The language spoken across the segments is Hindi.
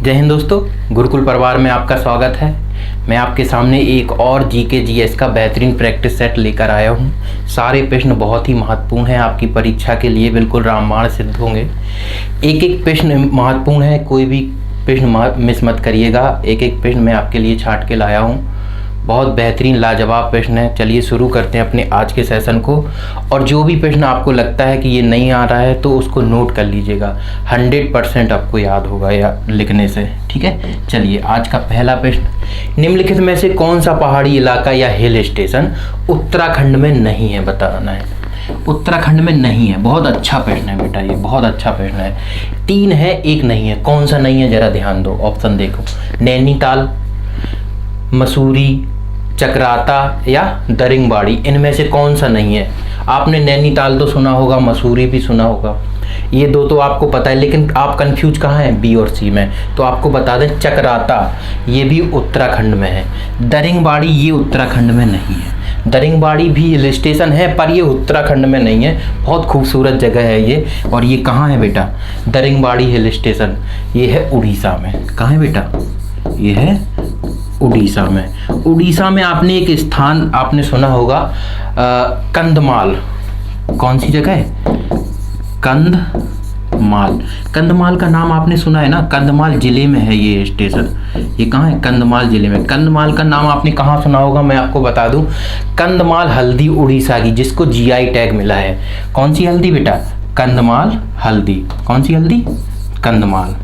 जय हिंद दोस्तों, गुरुकुल परिवार में आपका स्वागत है। मैं आपके सामने एक और जीके जीएस का बेहतरीन प्रैक्टिस सेट लेकर आया हूँ। सारे प्रश्न बहुत ही महत्वपूर्ण हैं, आपकी परीक्षा के लिए बिल्कुल रामबाण सिद्ध होंगे। एक एक प्रश्न महत्वपूर्ण है, कोई भी प्रश्न मिस मत करिएगा। एक एक प्रश्न मैं आपके लिए छांट के लाया हूँ, बहुत बेहतरीन लाजवाब प्रश्न है। चलिए शुरू करते हैं अपने आज के सेशन को। और जो भी प्रश्न आपको लगता है कि ये नहीं आ रहा है तो उसको नोट कर लीजिएगा, 100% आपको याद होगा या लिखने से, ठीक है। चलिए आज का पहला प्रश्न, निम्नलिखित में से कौन सा पहाड़ी इलाका या हिल स्टेशन उत्तराखंड में नहीं है, बताना है। उत्तराखंड में नहीं है, बहुत अच्छा प्रश्न है बेटा, ये बहुत अच्छा प्रश्न है। 3 है, 1 नहीं है, कौन सा नहीं है जरा ध्यान दो। ऑप्शन देखो, नैनीताल, मसूरी, चक्राता या दरिंगबाड़ी, इनमें से कौन सा नहीं है। आपने नैनीताल तो सुना होगा, मसूरी भी सुना होगा, ये दो तो आपको पता है, लेकिन आप कंफ्यूज कहाँ हैं, बी और सी में। तो आपको बता दें, चक्राता ये भी उत्तराखंड में है, दरिंगबाड़ी ये उत्तराखंड में नहीं है। दरिंगबाड़ी भी हिल स्टेशन है पर ये उत्तराखंड में नहीं है, बहुत खूबसूरत जगह है ये। और ये कहाँ है बेटा, दरिंगबाड़ी हिल स्टेशन, ये है उड़ीसा में। कहाँ है बेटा, ये है उड़ीसा में। उड़ीसा में आपने एक स्थान आपने सुना होगा, कंधमाल। कौन सी जगह है, कंधमाल। कंधमाल का नाम आपने सुना है ना, कंधमाल जिले में है ये स्टेशन। ये कहाँ है, कंधमाल जिले में। कंधमाल का नाम आपने कहाँ सुना होगा, मैं आपको बता दूं, कंधमाल हल्दी उड़ीसा की, जिसको जीआई टैग मिला है। कौन सी हल्दी बेटा, कंधमाल हल्दी। कौन सी हल्दी, कंधमाल,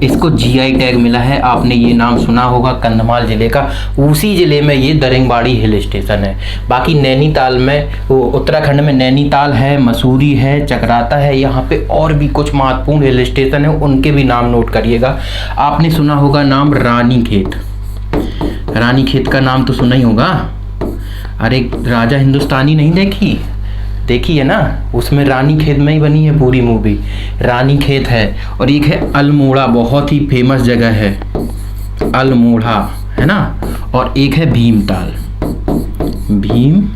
इसको जीआई टैग मिला है। आपने ये नाम सुना होगा कंधमाल जिले का, उसी जिले में ये दरिंगबाड़ी हिल स्टेशन है। बाकी नैनीताल में, वो उत्तराखंड में नैनीताल है, मसूरी है, चक्राता है, यहाँ पे और भी कुछ महत्वपूर्ण हिल स्टेशन है, उनके भी नाम नोट करिएगा। आपने सुना होगा नाम रानीखेत। रानीखेत का नाम तो सुना ही होगा। अरे राजा हिंदुस्तानी नहीं देखी है ना, उसमें रानीखेत में ही बनी है पूरी मूवी, रानीखेत है। और एक है अल्मोड़ा, बहुत ही फेमस जगह है अल्मोड़ा, है ना। और एक है भीमताल, भीमताल।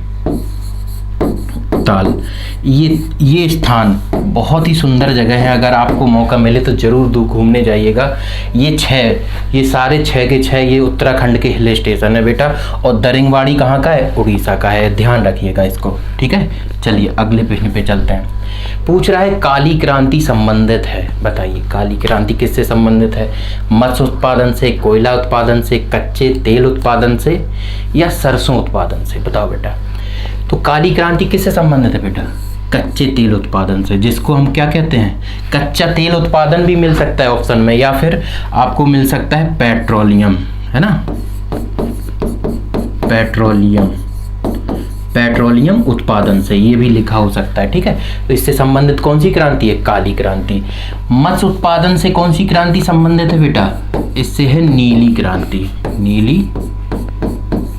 ये स्थान बहुत ही सुंदर जगह है, अगर आपको मौका मिले तो जरूर घूमने जाइएगा। ये सारे 6 के 6 ये उत्तराखंड के हिल स्टेशन है बेटा। और दरिंगबाड़ी कहाँ का है, उड़ीसा का है, ध्यान रखिएगा इसको, ठीक है। चलिए अगले प्रश्न पे चलते हैं। पूछ रहा है काली क्रांति संबंधित है, बताइए काली क्रांति किससे संबंधित है। मत्स्य उत्पादन से, कोयला उत्पादन से, कच्चे तेल उत्पादन से या सरसों उत्पादन से, बताओ बेटा। तो काली क्रांति किससे संबंधित है बेटा, कच्चे तेल उत्पादन से, जिसको हम क्या कहते हैं, कच्चा तेल उत्पादन भी मिल सकता है ऑप्शन में, या फिर आपको मिल सकता है पेट्रोलियम, है ना, पेट्रोलियम उत्पादन से, ये भी लिखा हो सकता है, ठीक है। तो इससे संबंधित कौन सी क्रांति है, काली क्रांति। मत्स्य उत्पादन से कौन सी क्रांति संबंधित है बेटा, इससे है नीली क्रांति, नीली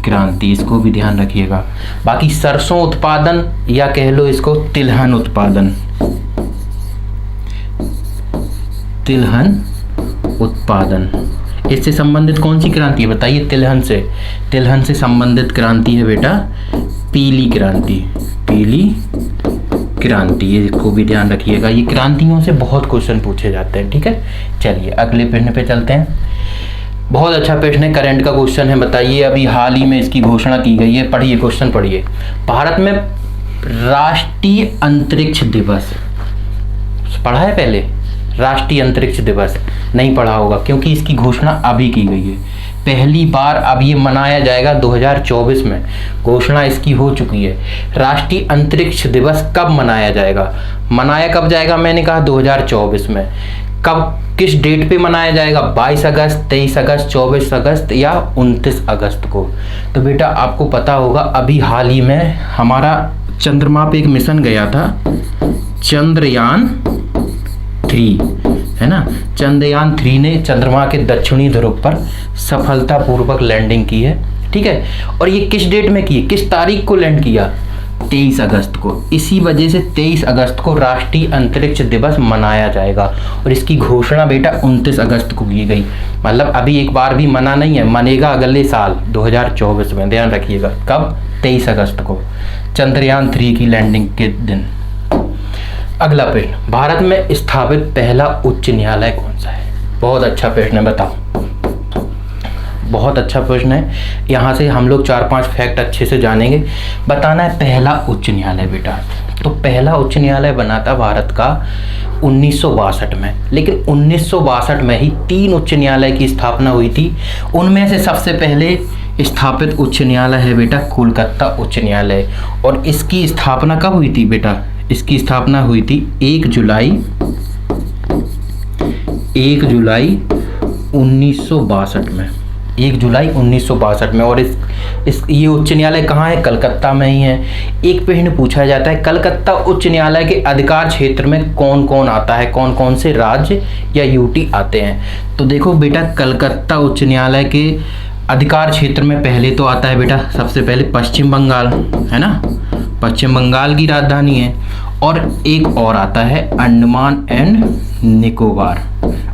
क्रांति, इसको भी ध्यान रखिएगा। बाकी सरसों उत्पादन या कह लो इसको तिलहन उत्पादन, तिलहन उत्पादन, इससे संबंधित कौन सी क्रांति है बताइए, तिलहन से संबंधित क्रांति है बेटा पीली क्रांति, ये इसको भी ध्यान रखिएगा। ये क्रांतियों से बहुत क्वेश्चन पूछे जाते हैं, ठीक है। चलिए अगले प्रश्न पे चलते हैं। बहुत अच्छा प्रश्न है, करंट का क्वेश्चन है। बताइए, अभी हाल ही में इसकी घोषणा की गई है, पढ़िए क्वेश्चन पढ़िए। भारत में राष्ट्रीय अंतरिक्ष दिवस पढ़ा है पहले, राष्ट्रीय अंतरिक्ष दिवस नहीं पढ़ा होगा, क्योंकि इसकी घोषणा अभी की गई है पहली बार। अब ये मनाया जाएगा 2024 में, घोषणा इसकी हो चुकी है। राष्ट्रीय अंतरिक्ष दिवस कब मनाया जाएगा, मनाया कब जाएगा, मैंने कहा 2024 में। कब, किस डेट पे मनाया जाएगा, 22 अगस्त, 23 अगस्त, 24 अगस्त या 29 अगस्त को। तो बेटा आपको पता होगा, अभी हाल ही में हमारा चंद्रमा पे एक मिशन गया था, चंद्रयान 3, है ना। चंद्रयान 3 ने चंद्रमा के दक्षिणी ध्रुव पर सफलतापूर्वक लैंडिंग की है, ठीक है। और ये किस डेट में की, किस तारीख को लैंड किया, 23 अगस्त को। इसी वजह से 23 अगस्त को राष्ट्रीय अंतरिक्ष दिवस मनाया जाएगा। और इसकी घोषणा बेटा 29 अगस्त को की गई, मतलब अभी एक बार भी मना नहीं है, मनेगा अगले साल 2024 में, ध्यान रखिएगा। कब, 23 अगस्त को, चंद्रयान 3 की लैंडिंग के दिन। अगला प्रश्न, भारत में स्थापित पहला उच्च न्यायालय कौन सा है? बहुत अच्छा प्रश्न है, बताओ। बहुत अच्छा प्रश्न है। यहाँ से हम लोग 4-5 फैक्ट अच्छे से जानेंगे। बताना है पहला उच्च न्यायालय बेटा। तो पहला उच्च न्यायालय बना था भारत का 1962 में, लेकिन 1962 में ही 3 उच्च न्यायालय की स्थापना हुई थी। उनमें से सबसे पहले स्थापित उच्च न्यायालय है बेटा कोलकाता उच्च न्यायालय। और इसकी स्थापना कब हुई थी बेटा? इसकी स्थापना हुई थी 1 जुलाई 1962 में। 1 जुलाई 1962 में। और इस ये उच्च न्यायालय कहाँ है? कलकत्ता में ही है। एक प्रश्न पूछा जाता है, कलकत्ता उच्च न्यायालय के अधिकार क्षेत्र में कौन कौन आता है, कौन कौन से राज्य या यूटी आते हैं? तो देखो बेटा, कलकत्ता उच्च न्यायालय के अधिकार क्षेत्र में पहले तो आता है बेटा, सबसे पहले पश्चिम बंगाल, है ना, पश्चिम बंगाल की राजधानी है। और एक और आता है अंडमान एंड निकोबार,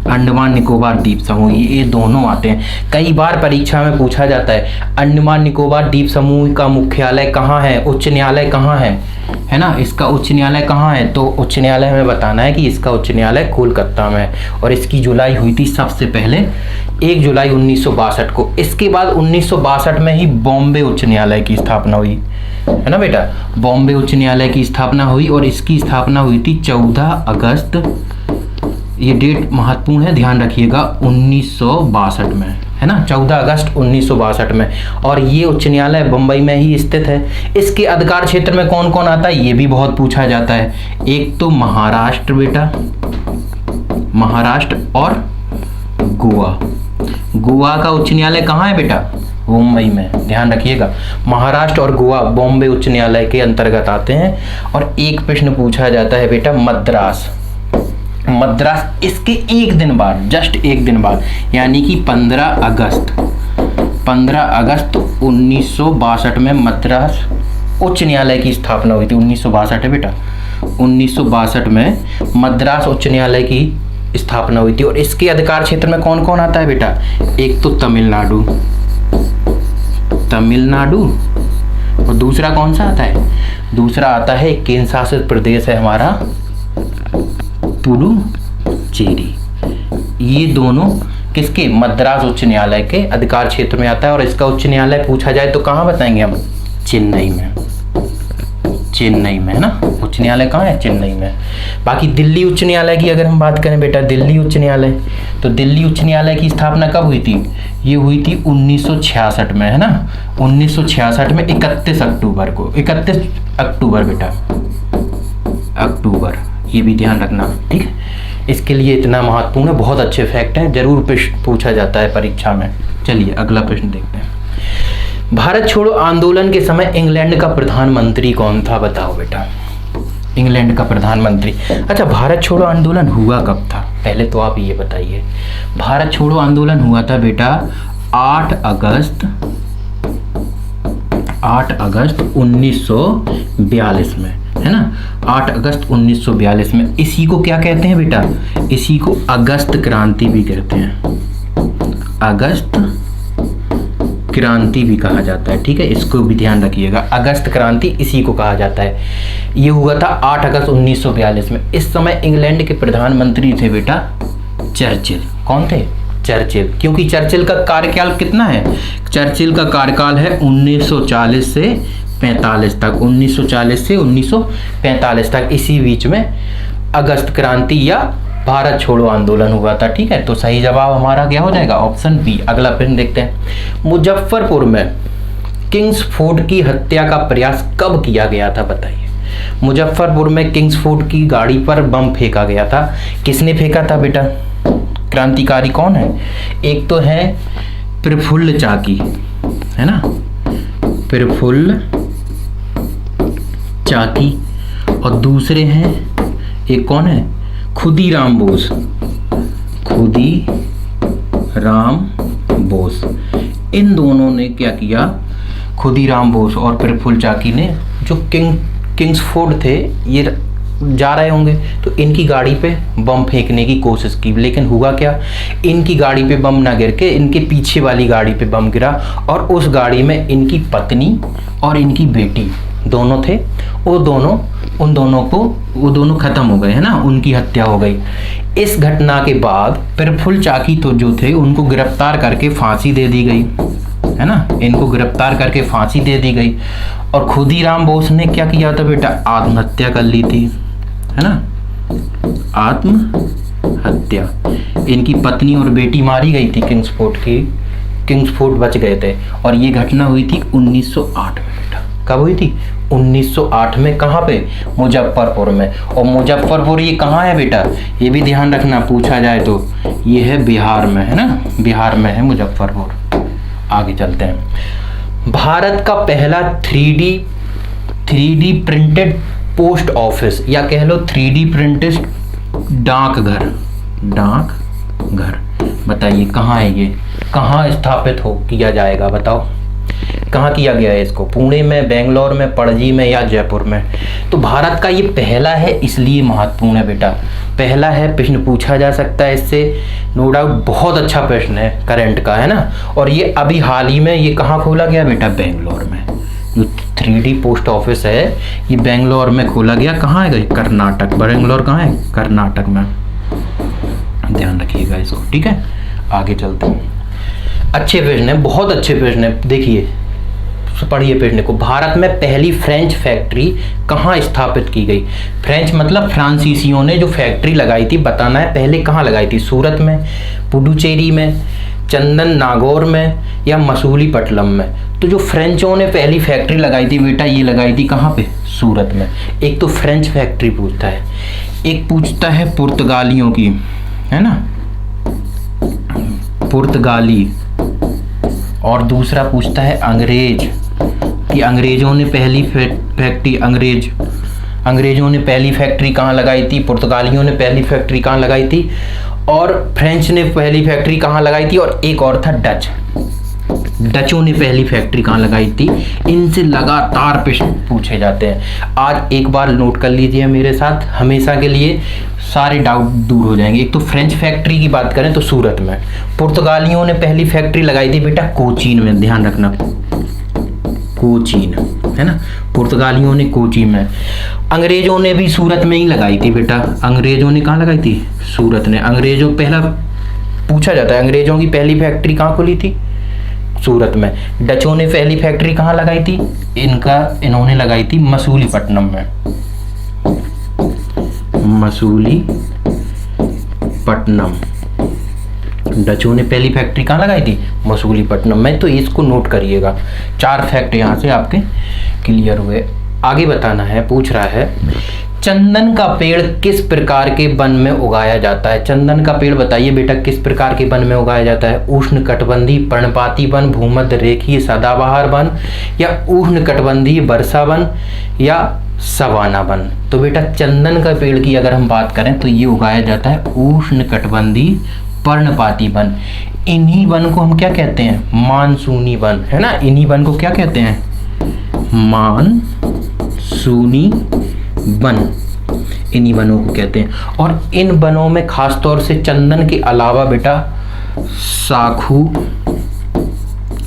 अंडमान निकोबार द्वीप समूह, ये दोनों आते हैं। कई बार परीक्षा में पूछा जाता है अंडमान निकोबार द्वीप समूह का मुख्यालय कहाँ है, उच्च न्यायालय कहाँ है ना, इसका उच्च न्यायालय कहाँ है? तो उच्च न्यायालय में बताना है कि इसका उच्च न्यायालय कोलकाता में है। और इसकी जुलाई हुई थी सबसे पहले 1 जुलाई 1962 को। इसके बाद 1962 में ही बॉम्बे उच्च न्यायालय की स्थापना हुई, है ना बेटा, बॉम्बे उच्च न्यायालय की स्थापना हुई। और इसकी स्थापना हुई थी 14 अगस्त, ये डेट महत्वपूर्ण है, ध्यान रखिएगा, 1962 में, है ना, 14 अगस्त 1962 में। और ये उच्च न्यायालय बम्बई में ही स्थित है। इसके अधिकार क्षेत्र में कौन कौन आता है, ये भी बहुत पूछा जाता है। एक तो महाराष्ट्र बेटा, महाराष्ट्र और गोवा। गोवा का उच्च न्यायालय कहाँ है बेटा? मुंबई में, ध्यान रखिएगा। महाराष्ट्र और गोवा बॉम्बे उच्च न्यायालय के अंतर्गत आते हैं। और एक प्रश्न पूछा जाता है बेटा मद्रास, मद्रास इसके एक दिन बाद, जस्ट एक दिन बाद, यानी कि 15 अगस्त 1962 में मद्रास उच्च न्यायालय की स्थापना हुई थी। 1962 है बेटा, 1962 में मद्रास उच्च न्यायालय की स्थापना हुई थी। और इसके अधिकार क्षेत्र में कौन कौन आता है बेटा? एक तो तमिलनाडु, और दूसरा कौन सा आता है? दूसरा आता है केंद्र शासित प्रदेश है हमारा पुडुचेरी। ये दोनों किसके? मद्रास उच्च न्यायालय के अधिकार क्षेत्र में आता है। और इसका उच्च न्यायालय पूछा जाए तो कहाँ बताएंगे हम? चेन्नई में, चेन्नई में, है ना, उच्च न्यायालय कहाँ है? चेन्नई में। बाकी दिल्ली उच्च न्यायालय की अगर हम बात करें बेटा, दिल्ली उच्च न्यायालय, तो दिल्ली उच्च न्यायालय की स्थापना कब हुई थी? ये हुई थी 1966 में, है ना, 1966 में 31 अक्टूबर को, 31 अक्टूबर बेटा, अक्टूबर, ये भी ध्यान रखना, ठीक है। इसके लिए इतना महत्वपूर्ण है, बहुत अच्छे फैक्ट हैं, जरूर पूछा जाता है परीक्षा में। चलिए अगला प्रश्न देखते हैं। भारत छोड़ो आंदोलन के समय इंग्लैंड का प्रधानमंत्री कौन था? बताओ बेटा, इंग्लैंड का प्रधानमंत्री। अच्छा, भारत छोड़ो आंदोलन हुआ कब था? पहले तो आप ये बताइए। भारत छोड़ो आंदोलन हुआ था बेटा 8 अगस्त 1942 में, है ना, 8 अगस्त 1942 में। इसी को क्या कहते हैं बेटा? इसी को अगस्त क्रांति भी कहते हैं, अगस्त क्रांति भी कहा जाता है, ठीक है, इसको भी ध्यान रखिएगा। अगस्त क्रांति इसी को कहा जाता है। ये हुआ था 8 अगस्त 1942 में। इस समय इंग्लैंड के प्रधानमंत्री थे बेटा चर्चिल। कौन थे? चर्चिल। क्योंकि चर्चिल का कार्यकाल कितना है? चर्चिल का कार्यकाल है 1940 से 45 तक, 1940 से 1945 तक। इसी बीच में अगस्त क्रांति या भारत छोड़ो आंदोलन हुआ था, ठीक है। तो सही जवाब हमारा क्या हो जाएगा? Option B. अगला प्रश्न देखते हैं। मुजफ्फरपुर में किंग्सफोर्ड की हत्या का प्रयास कब किया गया था? बताइए। मुजफ्फरपुर में किंग्सफोर्ड की गाड़ी पर बम फेंका गया था। किसने फेंका था बेटा? क्रांतिकारी कौन है? एक तो है प्रफुल्ल चाकी, है ना, प्रफुल्ल चाकी। और दूसरे हैं, एक कौन है? खुदीराम बोस, खुदीराम बोस। इन दोनों ने क्या किया? खुदीराम बोस और प्रफुल्ल चाकी ने, जो किंग्सफोर्ड थे, ये जा रहे होंगे तो इनकी गाड़ी पे बम फेंकने की कोशिश की। लेकिन हुआ क्या? इनकी गाड़ी पे बम ना गिर के इनके पीछे वाली गाड़ी पे बम गिरा। और उस गाड़ी में इनकी पत्नी और इनकी बेटी दोनों थे। वो दोनों उन दोनों को, वो दोनों खत्म हो गए है ना, उनकी हत्या हो गई। इस घटना के बाद प्रफुल्ल चाकी तो जो थे उनको गिरफ्तार करके फांसी दे दी गई, है ना, इनको गिरफ्तार करके फांसी दे दी गई। और खुदीराम बोस ने क्या किया था बेटा, आत्महत्या कर ली थी, है ना, आत्महत्या। इनकी पत्नी और बेटी मारी गई थी किंग्सफोर्ड की, किंग्सफोर्ड बच गए थे। और ये घटना हुई थी 1908 में बेटा। कब हुई थी? 1908 में। कहाँ पे? मुजफ्फरपुर में। और मुजफ्फरपुर ये कहाँ है बेटा, ये भी ध्यान रखना, पूछा जाए तो ये है बिहार में, है ना, बिहार में है मुजफ्फरपुर। आगे चलते हैं। भारत का पहला 3D प्रिंटेड पोस्ट ऑफिस, या कह लो 3D प्रिंटेड डाकघर, डाकघर बताइए कहाँ है ये, कहाँ स्थापित हो किया जाएगा, बताओ कहाँ किया गया है इसको? पुणे में, बेंगलोर में, पणजी में या जयपुर में? तो भारत का ये पहला है, इसलिए महत्वपूर्ण है बेटा, पहला है, प्रश्न पूछा जा सकता है इससे, नो डाउट। बहुत अच्छा प्रश्न है करंट का, है ना। और ये अभी हाल ही में ये कहाँ खोला गया बेटा? बेंगलोर में। जो 3D पोस्ट ऑफिस है ये बेंगलोर में खोला गया। कहाँ है? कर्नाटक। बेंगलोर कहाँ है? कर्नाटक में। ध्यान रखिएगा इसको, ठीक है। आगे चलते हैं। अच्छे प्रश्न है, बहुत अच्छे प्रश्न है। देखिए पढ़िए प्रश्न को। भारत में पहली फ्रेंच फैक्ट्री कहाँ स्थापित की गई? फ्रेंच मतलब फ्रांसीसियों ने जो फैक्ट्री लगाई थी, बताना है पहले कहाँ लगाई थी। सूरत में, पुडुचेरी में, चंदन नागौर में या मसूलीपट्टनम में? तो जो फ्रेंचों ने पहली फैक्ट्री लगाई थी बेटा, ये लगाई थी कहाँ पे? सूरत में। एक तो फ्रेंच फैक्ट्री पूछता है, एक पूछता है पुर्तगालियों की, है ना, पुर्तगाली, और दूसरा पूछता है अंग्रेज, कि अंग्रेजों ने पहली फैक्ट्री, अंग्रेजों ने पहली फैक्ट्री कहाँ लगाई थी, पुर्तगालियों ने पहली फैक्ट्री कहाँ लगाई थी, और फ्रेंच ने पहली फैक्ट्री कहाँ लगाई थी, और एक और था डच, डचों ने पहली फैक्ट्री कहाँ लगाई थी। इनसे लगातार प्रश्न पूछे जाते हैं। आज एक बार नोट कर लीजिए मेरे साथ, हमेशा के लिए सारे डाउट दूर हो जाएंगे। एक तो फ्रेंच फैक्ट्री की बात करें तो सूरत में, पुर्तगालियों ने पहली फैक्ट्री लगाई थी बेटा कोचीन में, ध्यान रखना, कोचीन, है ना, पुर्तगालियों ने कोची में। अंग्रेजों ने भी सूरत में ही लगाई थी बेटा, अंग्रेजों ने कहाँ लगाई थी? सूरत ने। अंग्रेजों, पहला पूछा जाता है अंग्रेजों की पहली फैक्ट्री कहाँ खुली थी? सूरत में। डचों ने पहली फैक्ट्री कहाँ लगाई थी? इन्होंने लगाई थी मसूलीपट्टनम में, मसूलीपट्टनम। डचों ने पहली फैक्ट्री कहाँ लगाई थी? मसूलीपट्टनम में। तो इसको नोट करिएगा। 4 फैक्ट यहाँ से आपके क्लियर हुए। आगे बताना है, पूछ रहा है चंदन का पेड़ किस प्रकार के वन में उगाया जाता है? चंदन का पेड़ बताइए बेटा किस प्रकार के वन में उगाया जाता है? उष्णकटिबंधीय पर्णपाती वन, भूमध्य रेखीय सदाबहार वन, या उष्णकटिबंधीय वर्षा वन, या सवाना वन? तो बेटा चंदन का पेड़ की अगर हम बात करें तो ये उगाया जाता है उष्णकटिबंधीय पर्णपाती वन। इन्हीं वन को हम क्या कहते हैं? मानसूनी वन, है ना। इन्हीं वन को क्या कहते हैं? मानसूनी वन, इन्हीं वनों को कहते हैं। और इन वनों में खास तौर से चंदन के अलावा बेटा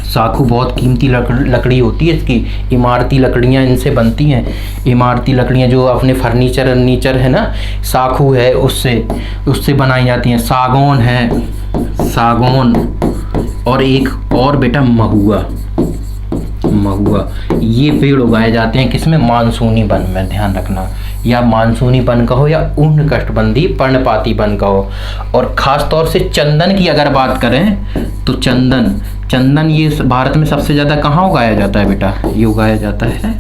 साखू बहुत कीमती लकड़ी होती है इसकी। इमारती लकड़ियां इनसे बनती हैं, इमारती लकड़ियां जो अपने फर्नीचर है ना, साखू है उससे बनाई जाती हैं। सागौन है, सागौन, और एक और बेटा महुआ, ये पेड़ उगाए जाते हैं किसमें? मानसूनी वन में, ध्यान रखना। या मानसूनी वन कहो या उष्णकटिबंधीय पर्णपाती वन कहो। और खास तौर से चंदन की अगर बात करें तो चंदन ये भारत में सबसे ज़्यादा कहाँ उगाया जाता है बेटा? ये उगाया जाता है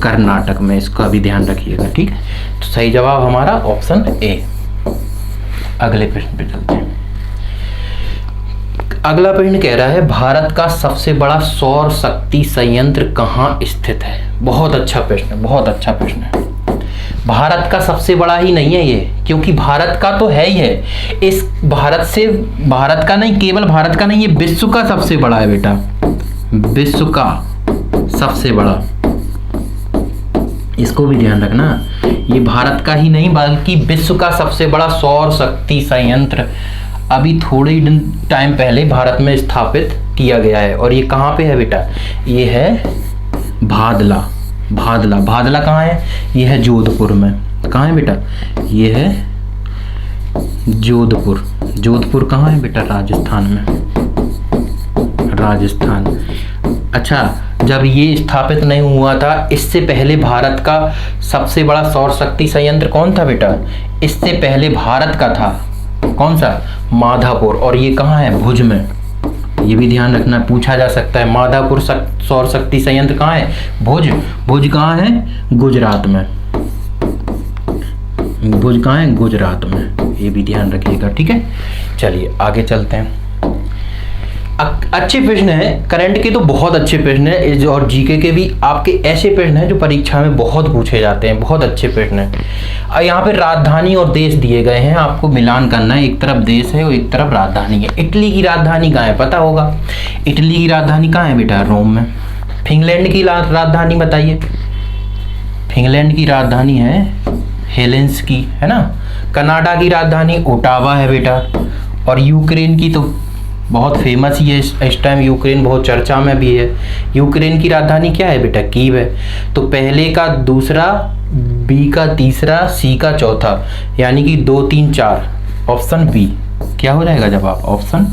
कर्नाटक में। इसका भी ध्यान रखिएगा, ठीक है। तो सही जवाब हमारा ऑप्शन ए। अगले प्रश्न पे चलते हैं। अगला प्रश्न कह रहा है भारत का सबसे बड़ा सौर शक्ति संयंत्र कहाँ स्थित है? बहुत अच्छा प्रश्न है, बहुत अच्छा प्रश्न है। भारत का सबसे बड़ा ही नहीं है ये, क्योंकि भारत का तो है ही है। इस भारत का नहीं, केवल भारत का नहीं, ये विश्व का सबसे बड़ा है बेटा, विश्व का सबसे बड़ा। इसको भी ध्यान रखना, ये भारत का ही नहीं बल्कि विश्व का सबसे बड़ा सौर शक्ति संयंत्र अभी थोड़े ही टाइम पहले भारत में स्थापित किया गया है। और ये कहाँ पे है बेटा? ये है भादला, भादला। भादला कहाँ है? ये है जोधपुर में। कहाँ है बेटा? ये है जोधपुर। जोधपुर कहाँ है बेटा? राजस्थान में। राजस्थान। अच्छा, जब ये स्थापित नहीं हुआ था, इससे पहले भारत का सबसे बड़ा सौर शक्ति संयंत्र कौन था बेटा? इससे पहले भारत का था कौन सा? माधापुर। और ये कहाँ है? भुज में। ये भी ध्यान रखना, पूछा जा सकता है। माधापुर सौर शक्ति संयंत्र कहाँ है? भुज। भुज कहाँ है? गुजरात में। भुज कहाँ है? गुजरात में। ये भी ध्यान रखिएगा, ठीक है। चलिए आगे चलते हैं। अच्छे प्रश्न हैं, करंट के तो बहुत अच्छे प्रश्न हैं, और जीके के भी आपके ऐसे प्रश्न हैं जो परीक्षा में बहुत पूछे जाते हैं। बहुत अच्छे प्रश्न हैं। यहाँ पे राजधानी और देश दिए गए हैं, आपको मिलान करना है। एक तरफ देश है और एक तरफ राजधानी है। इटली की राजधानी कहाँ है? पता होगा। इटली की राजधानी कहाँ है बेटा? रोम में। फिनलैंड की राजधानी बताइए। फिनलैंड की राजधानी है हेलेंस्की, है ना। कनाडा की राजधानी ओटावा है बेटा। और यूक्रेन की तो बहुत फेमस ही है इस टाइम, यूक्रेन बहुत चर्चा में भी है। यूक्रेन की राजधानी क्या है बेटा? कीव है। तो पहले का दूसरा, बी का तीसरा, सी का चौथा, यानी कि 2 3 4। ऑप्शन बी क्या हो जाएगा जवाब? Option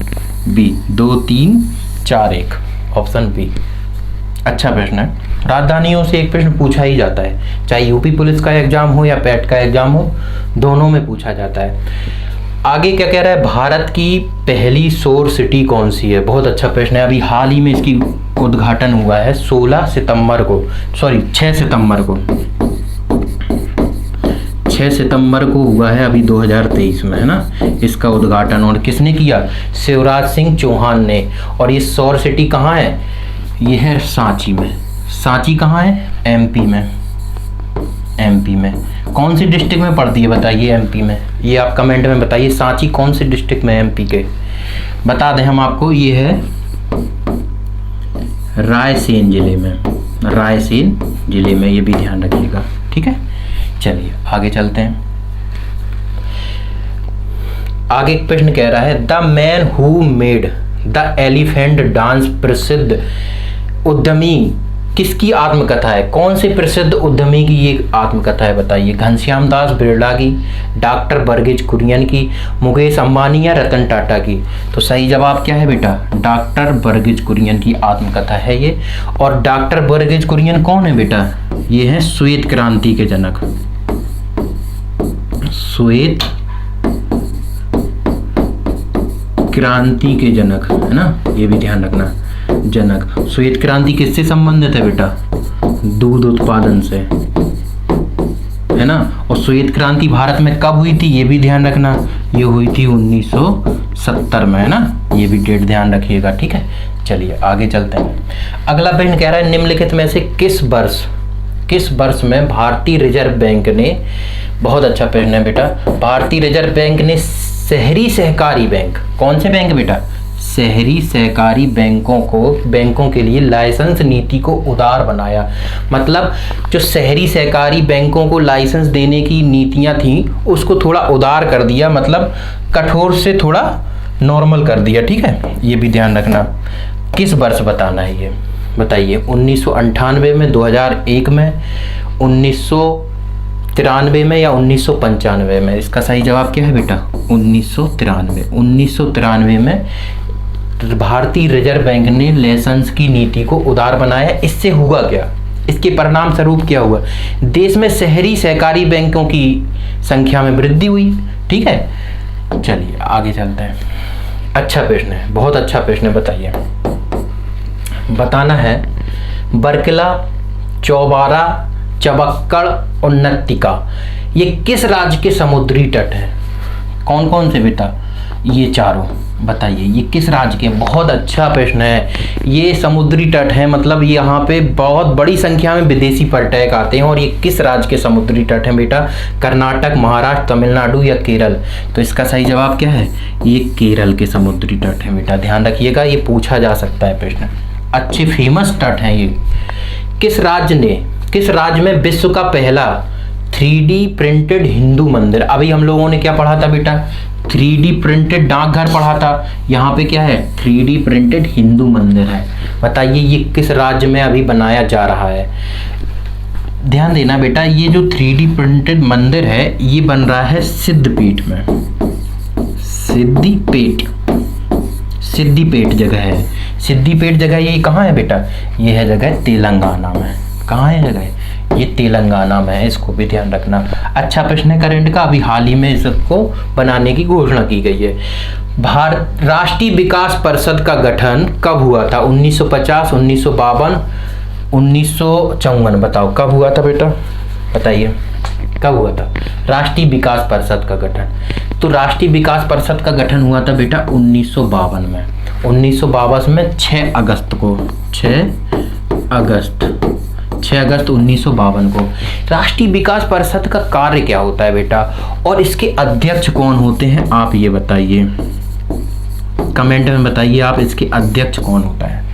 B 2 3 4 1। Option B. अच्छा प्रश्न है। राजधानियों से एक प्रश्न पूछा ही जाता है, चाहे यूपी पुलिस का एग्जाम हो या पैट का एग्जाम हो, दोनों में पूछा जाता है। आगे क्या कह रहा है? भारत की पहली सौर सिटी कौन सी है? बहुत अच्छा प्रश्न है। अभी हाल ही में इसकी उद्घाटन हुआ है 6 सितंबर को 6 सितंबर को हुआ है, अभी 2023 में, है ना, इसका उद्घाटन। और किसने किया? शिवराज सिंह चौहान ने। और ये सौर सिटी कहाँ है? ये है सांची में। सांची कहाँ है? एमपी में। एमपी में कौन सी डिस्ट्रिक्ट में पड़ती है बताइए? एमपी में, ये आप कमेंट में बताइए। सांची कौन सी डिस्ट्रिक्ट में? एमपी के बता दें हम आपको। ये है रायसेन जिले में। रायसेन जिले में, ये भी ध्यान रखिएगा, ठीक है। चलिए आगे चलते हैं। आगे एक प्रश्न कह रहा है, the man who made the elephant dance प्रसिद्ध उद्यमी किसकी आत्मकथा है? कौन से प्रसिद्ध उद्यमी की ये आत्मकथा है बताइए? घनश्याम दास बिरला की, डॉक्टर वर्गीज कुरियन की, मुकेश अंबानी या रतन टाटा की? तो सही जवाब क्या है बेटा? डॉक्टर वर्गीज कुरियन की आत्मकथा है ये। और डॉक्टर वर्गीज कुरियन कौन है बेटा? ये है श्वेत क्रांति के जनक। श्वेत क्रांति के जनक, है ना, ये भी ध्यान रखना। जनक। श्वेत क्रांति किससे संबंधित है बेटा? दूध उत्पादन से, है ना। और श्वेत क्रांति भारत में कब हुई थी? ये भी ध्यान रखना। ये हुई थी 1970 में, है ना। ये भी डेट ध्यान रखिएगा, ठीक है। चलिए आगे चलते हैं। अगला प्रश्न कह रहा है, निम्नलिखित में से किस वर्ष में भारतीय रिजर्व बैंक ने, बहुत अच्छा प्रश्न है बेटा, भारतीय रिजर्व बैंक ने शहरी सहकारी बैंक, कौन से बैंक बेटा? शहरी सहकारी बैंकों के लिए लाइसेंस नीति को उदार बनाया। मतलब जो शहरी सहकारी बैंकों को लाइसेंस देने की नीतियां थी, उसको थोड़ा उदार कर दिया, मतलब कठोर से थोड़ा नॉर्मल कर दिया, ठीक है। ये भी ध्यान रखना। किस वर्ष बताना है ये बताइए? 1998 में, 2001 में, 1993 में या 1995 में? इसका सही जवाब क्या है बेटा? 1993। 1993 में भारतीय रिजर्व बैंक ने लाइसेंस की नीति को उदार बनाया। इससे हुआ क्या? इसके परिणाम स्वरूप क्या हुआ? देश में शहरी सहकारी बैंकों की संख्या में वृद्धि हुई, ठीक है। चलिए आगे चलते हैं। अच्छा प्रश्न है, बहुत अच्छा प्रश्न है, बताइए। बताना है, बरकला, चौबारा, चबक्कड़ और नत्तिका, ये किस राज्य के समुद्री तट हैं? कौन कौन से बेटा? ये चारों बताइए, ये किस राज्य के? बहुत अच्छा प्रश्न है। ये समुद्री तट है, मतलब यहाँ पे बहुत बड़ी संख्या में विदेशी पर्यटक आते हैं। और ये किस राज्य के समुद्री तट हैं बेटा? कर्नाटक, महाराष्ट्र, तमिलनाडु या केरल? तो इसका सही जवाब क्या है? ये केरल के समुद्री तट है बेटा, ध्यान रखिएगा, ये पूछा जा सकता है प्रश्न। अच्छे फेमस तट हैं ये। किस राज्य में विश्व का पहला 3D प्रिंटेड हिंदू मंदिर? अभी हम लोगों ने क्या पढ़ा था बेटा? 3D प्रिंटेड डाकघर पढ़ा था। यहाँ पे क्या है? 3D प्रिंटेड हिंदू मंदिर है। बताइए ये किस राज्य में अभी बनाया जा रहा है? ध्यान देना बेटा, ये जो 3D प्रिंटेड मंदिर है ये बन रहा है सिद्धपीठ में। सिद्धिपेट जगह है। सिद्धिपेट जगह ये कहाँ है बेटा? ये है जगह तेलंगाना में। कहाँ है जगह? ये तेलंगाना में है, इसको भी ध्यान रखना। अच्छा प्रश्न है करंट का, अभी हाल ही में इसको बनाने की घोषणा की गई है। भारत राष्ट्रीय विकास परिषद का गठन कब हुआ था? 1950, 1952, 1954। बताओ कब हुआ था बेटा, बताइए कब हुआ था राष्ट्रीय विकास परिषद का गठन? तो राष्ट्रीय विकास परिषद का गठन हुआ था बेटा 1952 में। 1952 में 6 अगस्त को, 6 अगस्त 1952 को। राष्ट्रीय विकास परिषद का कार्य क्या होता है बेटा, और इसके अध्यक्ष कौन होते हैं, आप ये बताइए, कमेंट में बताइए आप इसके अध्यक्ष कौन होता है।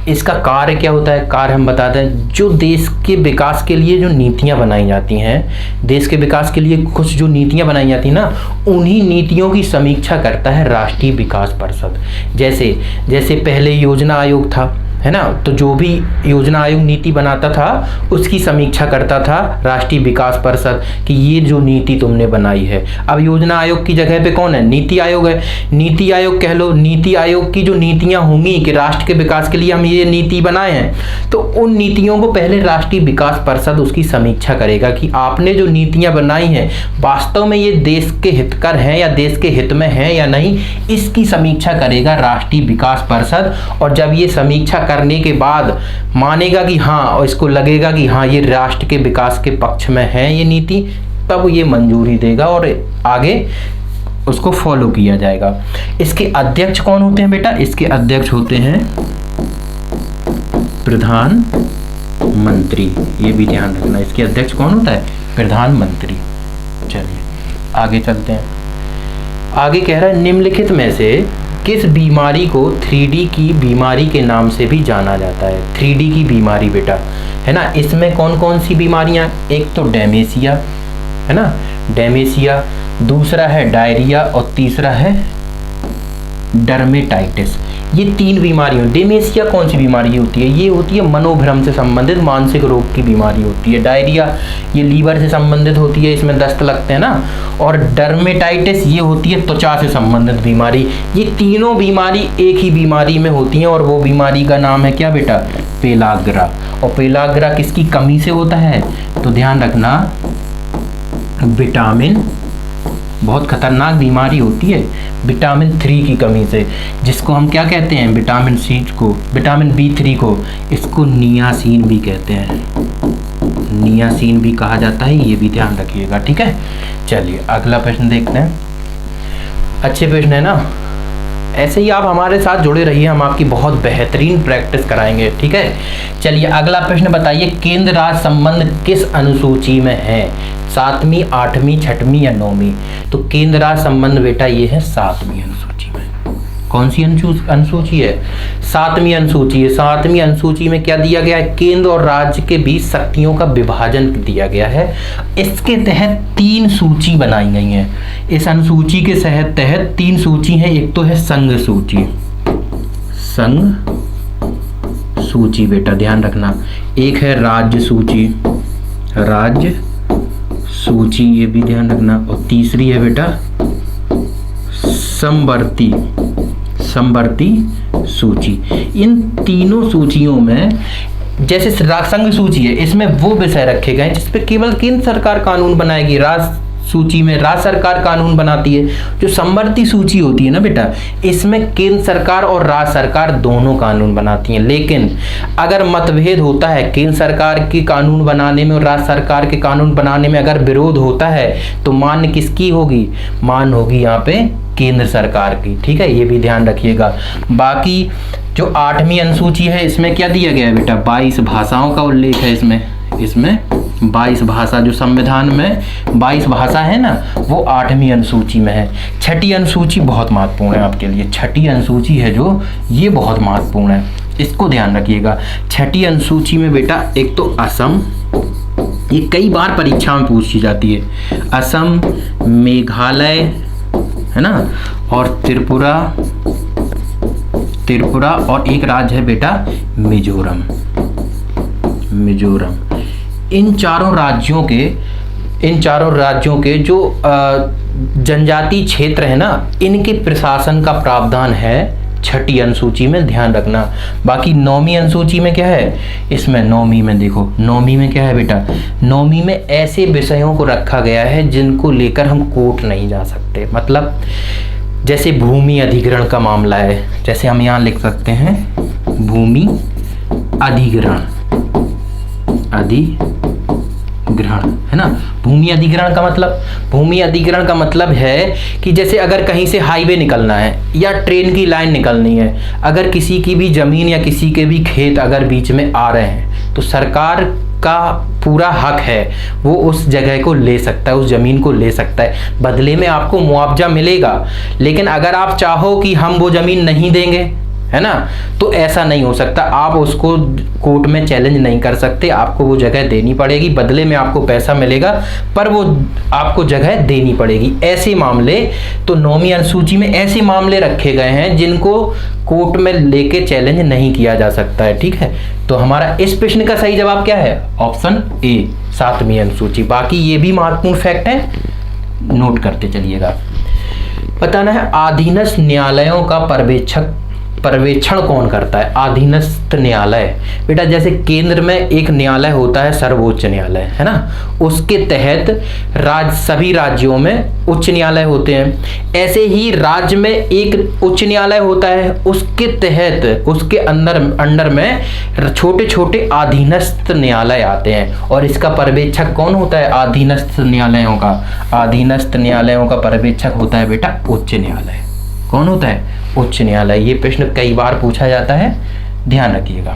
इसका कार्य क्या होता है? कार्य हम बताते हैं, जो देश के विकास के लिए जो नीतियां बनाई जाती हैं, देश के विकास के लिए कुछ जो नीतियां बनाई जाती हैं ना, उन्हीं नीतियों की समीक्षा करता है राष्ट्रीय विकास परिषद। जैसे पहले योजना आयोग था, है ना, तो जो भी योजना आयोग नीति बनाता था उसकी समीक्षा करता था राष्ट्रीय विकास परिषद कि ये जो नीति तुमने बनाई है। अब योजना आयोग की जगह पे कौन है? नीति आयोग है। नीति आयोग कह लो, नीति आयोग की जो नीतियां होंगी कि राष्ट्र के विकास के लिए हम ये नीति बनाए हैं, तो उन नीतियों को पहले राष्ट्रीय विकास परिषद उसकी समीक्षा करेगा कि आपने जो नीतियां बनाई हैं वास्तव में ये देश के हितकर हैं या देश के हित में हैं या नहीं, इसकी समीक्षा करेगा राष्ट्रीय विकास परिषद। और जब ये समीक्षा करने के बाद मानेगा कि हाँ, और इसको लगेगा कि हाँ ये राष्ट्र के विकास के पक्ष में है ये नीति, तब ये मंजूरी देगा और आगे उसको फॉलो किया जाएगा। इसके अध्यक्ष कौन होते हैं बेटा? इसके अध्यक्ष होते हैं प्रधानमंत्री। ये भी ध्यान रखना, इसके अध्यक्ष कौन होता है? प्रधानमंत्री। चलिए आगे चलते हैं। आगे कह रहा है निम्नलिखित में से किस बीमारी को 3D की बीमारी के नाम से भी जाना जाता है? 3D की बीमारी बेटा, है ना, इसमें कौन कौन सी बीमारियां? एक तो डेमेशिया, है ना, डेमेशिया, दूसरा है डायरिया और तीसरा है डर्मेटाइटिस। ये 3 बीमारियों। डेमेशिया कौन सी बीमारी होती है? ये होती है मनोभ्रम से संबंधित मानसिक रोग की बीमारी होती है। डायरिया ये लीवर से संबंधित होती है, इसमें दस्त लगते हैं ना। और डर्मेटाइटिस ये होती है त्वचा से संबंधित बीमारी। ये तीनों बीमारी एक ही बीमारी में होती हैं और वो बीमारी का नाम है क्या बेटा? पेलाग्रा। और पेलाग्रा किसकी कमी से होता है? तो ध्यान रखना, विटामिन, बहुत खतरनाक बीमारी होती है विटामिन 3 की कमी से, जिसको हम क्या कहते हैं? विटामिन सी को, विटामिन B3 को, इसको नियासिन भी कहते हैं, नियासिन भी कहा जाता है, ये भी ध्यान रखिएगा, ठीक है। चलिए अगला प्रश्न देखते हैं। अच्छे प्रश्न है ना, ऐसे ही आप हमारे साथ जुड़े रहिए, हम आपकी बहुत बेहतरीन प्रैक्टिस कराएंगे, ठीक है। चलिए अगला प्रश्न बताइए, केंद्र राज्य संबंध किस अनुसूची में है? 7वीं, 8वीं, 6वीं या 9वीं? तो केंद्र राज्य संबंध बेटा ये है 7वीं अनुसूची में। कौन सी अनुसूची है? 7वीं अनुसूची है। 7वीं अनुसूची में क्या दिया गया है? केंद्र और राज्य के बीच शक्तियों का विभाजन दिया गया है। इसके तहत 3 सूची बनाई गई हैं। इस अनुसूची के तहत 3 सूची हैं। एक तो है संघ सूची, संघ सूची बेटा ध्यान रखना। एक है राज्य सूची, राज्य सूची, ये भी ध्यान रखना। और तीसरी है बेटा समवर्ती, समवर्ती सूची। इन तीनों सूचियों में जैसे संघ सूची है, इसमें वो विषय रखे गए जिस पे केवल केंद्र सरकार कानून बनाएगी। राज्य सूची में राज्य सरकार कानून बनाती है। जो समवर्ती सूची होती है ना बेटा, इसमें केंद्र सरकार और राज्य सरकार दोनों कानून बनाती हैं। लेकिन अगर मतभेद होता है, केंद्र सरकार के कानून बनाने में और राज्य सरकार के कानून बनाने में अगर विरोध होता है, तो मान्य किसकी होगी? मान होगी यहाँ पे केंद्र सरकार की, ठीक है, ये भी ध्यान रखिएगा। बाकी जो 8वीं अनुसूची है, इसमें क्या दिया गया है बेटा? 22 भाषाओं का उल्लेख है इसमें। 22 भाषा, जो संविधान में 22 भाषा है ना, वो 8वीं अनुसूची में है। 6ठी अनुसूची बहुत महत्वपूर्ण है आपके लिए। 6ठी अनुसूची है जो, ये बहुत महत्वपूर्ण है, इसको ध्यान रखिएगा। 6ठी अनुसूची में बेटा एक तो असम, ये कई बार परीक्षा में पूछी जाती है। असम, मेघालय, है ना, और त्रिपुरा और एक राज्य है बेटा मिजोरम। इन चारों राज्यों के जो जनजातीय क्षेत्र है ना, इनके प्रशासन का प्रावधान है छठी अनुसूची में, ध्यान रखना। बाकी 9वीं अनुसूची में क्या है, इसमें 9वीं में देखो, 9वीं में क्या है बेटा, 9वीं में ऐसे विषयों को रखा गया है जिनको लेकर हम कोर्ट नहीं जा सकते। मतलब जैसे भूमि अधिग्रहण का मामला है, जैसे हम यहाँ लिख सकते हैं भूमि अधिग्रहण है ना। भूमि अधिग्रहण का मतलब है कि जैसे अगर कहीं से हाईवे निकलना है या ट्रेन की लाइन निकलनी है, अगर किसी की भी जमीन या किसी के भी खेत अगर बीच में आ रहे हैं, तो सरकार का पूरा हक है, वो उस जगह को ले सकता है, उस जमीन को ले सकता है, बदले में आपको मुआवजा मिलेगा। लेकिन अगर आप चाहो कि हम वो जमीन नहीं देंगे, है ना, तो ऐसा नहीं हो सकता। आप उसको कोर्ट में चैलेंज नहीं कर सकते, आपको वो जगह देनी पड़ेगी, बदले में आपको पैसा मिलेगा, पर वो आपको जगह देनी पड़ेगी। ऐसे मामले, तो 9वीं अनुसूची में ऐसे मामले रखे गए हैं जिनको कोर्ट में लेके चैलेंज नहीं किया जा सकता है, ठीक है। तो हमारा इस प्रश्न का सही जवाब क्या है, ऑप्शन ए, 7वीं अनुसूची। बाकी ये भी महत्वपूर्ण फैक्ट है, नोट करते चलिएगा। बताना है अधीनस्थ न्यायालयों का पर्यवेक्षण कौन करता है। अधीनस्थ न्यायालय बेटा, जैसे केंद्र में एक न्यायालय होता है सर्वोच्च न्यायालय, है ना, उसके तहत सभी राज्यों में उच्च न्यायालय होते हैं। ऐसे ही राज्य में एक उच्च न्यायालय होता है, उसके तहत उसके अंडर में छोटे छोटे अधीनस्थ न्यायालय आते हैं, और इसका पर्यवेक्षक कौन होता है, अधीनस्थ न्यायालयों का पर्यवेक्षक होता है बेटा उच्च न्यायालय। कौन होता है, उच्च न्यायालय। ये प्रश्न कई बार पूछा जाता है, ध्यान रखिएगा।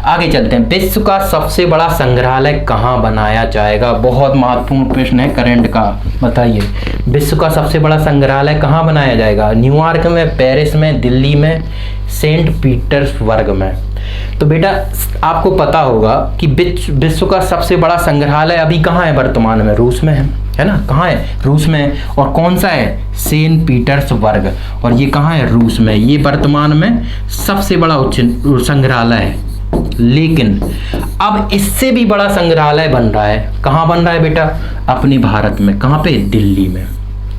आगे चलते हैं, विश्व का सबसे बड़ा संग्रहालय कहाँ बनाया जाएगा। बहुत महत्वपूर्ण प्रश्न है करंट का, बताइए विश्व का सबसे बड़ा संग्रहालय कहाँ बनाया जाएगा। न्यूयॉर्क में, पेरिस में, दिल्ली में, सेंट पीटर्सबर्ग में। तो बेटा आपको पता होगा कि विश्व का सबसे बड़ा संग्रहालय अभी कहाँ है, वर्तमान में रूस में है ना, कहाँ है, रूस में। और कौन सा है, सेंट पीटर्सबर्ग, और ये कहाँ है, रूस में। ये वर्तमान में सबसे बड़ा उच्च संग्रहालय है। लेकिन अब इससे भी बड़ा संग्रहालय बन रहा है, कहाँ बन रहा है बेटा, अपने भारत में। कहाँ पे, दिल्ली में।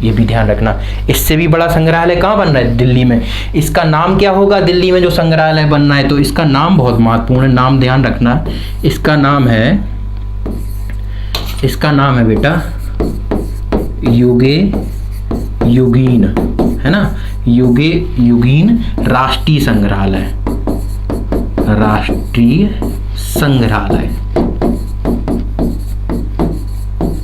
ये भी ध्यान रखना, इससे भी बड़ा संग्रहालय कहाँ बन रहा है, दिल्ली में। इसका नाम क्या होगा, दिल्ली में जो संग्रहालय बन रहा है, तो इसका नाम बहुत महत्वपूर्ण है, नाम ध्यान रखना। इसका नाम है बेटा युगीन, है ना, युगीन राष्ट्रीय संग्रहालय।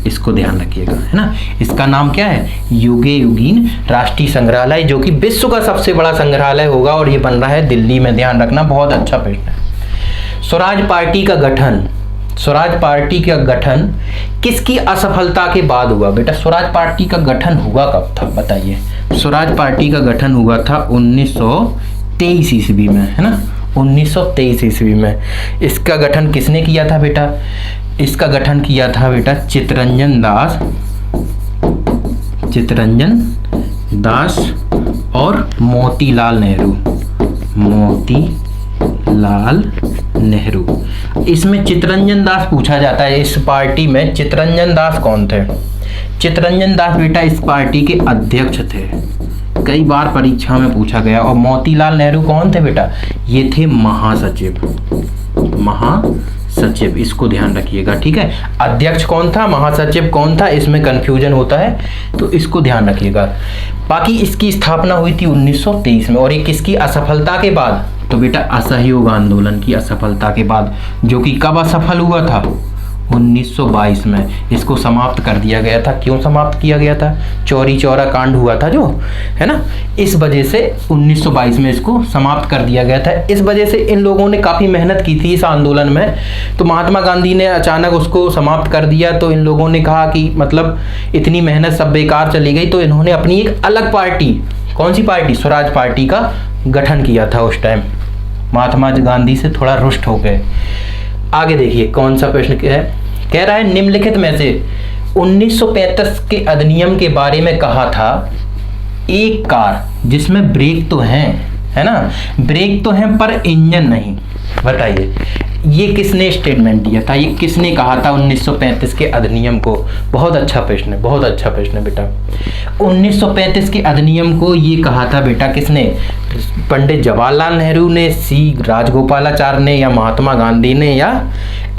इसको ध्यान रखिएगा, है ना। इसका नाम क्या है, युगीन राष्ट्रीय संग्रहालय, जो कि विश्व का सबसे बड़ा संग्रहालय होगा, और ये बन रहा है दिल्ली में। ध्यान रखना, बहुत अच्छा प्रश्न है। स्वराज पार्टी का गठन किसकी असफलता के बाद हुआ बेटा। स्वराज पार्टी का गठन हुआ कब था, बताइए। स्वराज पार्टी का गठन हुआ था 1923 ईस्वी में, है ना, 1923 ईस्वी में। इसका गठन किसने किया था बेटा, इसका गठन किया था बेटा चित्तरंजन दास और मोतीलाल नेहरू। इसमें चित्तरंजन दास पूछा जाता है। इस पार्टी में चित्तरंजन दास कौन थे, चित्तरंजन दास बेटा इस पार्टी के अध्यक्ष थे, कई बार परीक्षा में पूछा गया। और मोतीलाल नेहरू कौन थे बेटा, ये थे महासचिव। इसको ध्यान रखिएगा, ठीक है। अध्यक्ष कौन था, महासचिव कौन था, इसमें कंफ्यूजन होता है, तो इसको ध्यान रखिएगा। बाकी इसकी स्थापना हुई थी 1923 में, और ये किसकी असफलता के बाद, तो बेटा असहयोग आंदोलन की असफलता के बाद, जो कि कब असफल हुआ था, 1922 में। इसको समाप्त कर दिया गया था। क्यों समाप्त किया गया था, चौरी चौरा कांड हुआ था जो, है ना, इस वजह से 1922 में इसको समाप्त कर दिया गया था। इस वजह से इन लोगों ने काफ़ी मेहनत की थी इस आंदोलन में, तो महात्मा गांधी ने अचानक उसको समाप्त कर दिया। तो इन लोगों ने कहा कि मतलब इतनी मेहनत सब बेकार चली गई, तो इन्होंने अपनी एक अलग पार्टी, कौन सी पार्टी, स्वराज पार्टी का गठन किया था। उस टाइम महात्मा गांधी से थोड़ा रुष्ट हो गए। आगे देखिए कौन सा प्रश्न है, कह रहा है निम्नलिखित में से 1935 के अधिनियम के बारे में कहा था, एक कार जिसमें ब्रेक तो हैं, है ना, ब्रेक तो हैं पर इंजन नहीं, बताइए ये किसने स्टेटमेंट दिया था, ये किसने कहा था 1935 के अधिनियम को? बहुत अच्छा प्रश्न है, बहुत अच्छा प्रश्न है बेटा। 1935 के अधिनियम को ये कहा था बेटा किसने? पंडित जवाहरलाल नेहरू ने, सी राजगोपालाचारी ने, या महात्मा गांधी ने, या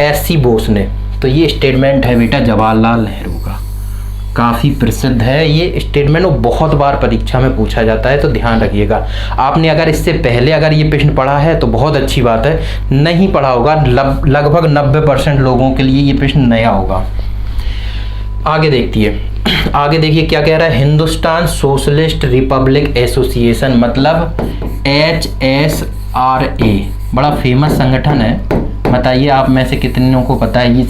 एस.सी. बोस ने? तो ये स्टेटमेंट है बेटा जवाहरलाल नेहरू का, काफ़ी प्रसिद्ध है ये स्टेटमेंट और बहुत बार परीक्षा में पूछा जाता है, तो ध्यान रखिएगा। आपने अगर इससे पहले अगर ये प्रश्न पढ़ा है तो बहुत अच्छी बात है, नहीं पढ़ा होगा लगभग 90% लोगों के लिए ये प्रश्न नया होगा। आगे देखिए क्या कह रहा है। हिंदुस्तान सोशलिस्ट रिपब्लिक एसोसिएशन मतलब HSRA बड़ा फेमस संगठन है। बताइए आप में से कितनों को पता है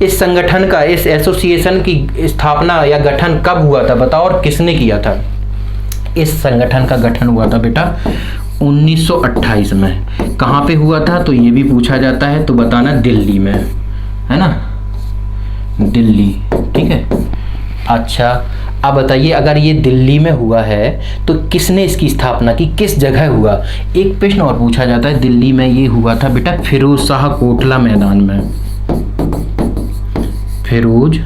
इस संगठन का, इस एसोसिएशन की स्थापना या गठन कब हुआ था बताओ, और किसने किया था? इस संगठन का गठन हुआ था बेटा 1928 में। कहाँ पे हुआ था तो ये भी पूछा जाता है, तो बताना दिल्ली में, है ना, दिल्ली, ठीक है। अच्छा अब बताइए अगर ये दिल्ली में हुआ है तो किसने इसकी स्थापना की, किस जगह हुआ? एक प्रश्न और पूछा जाता है, दिल्ली में ये हुआ था बेटा फिरोज शाह कोटला मैदान में। फिरोज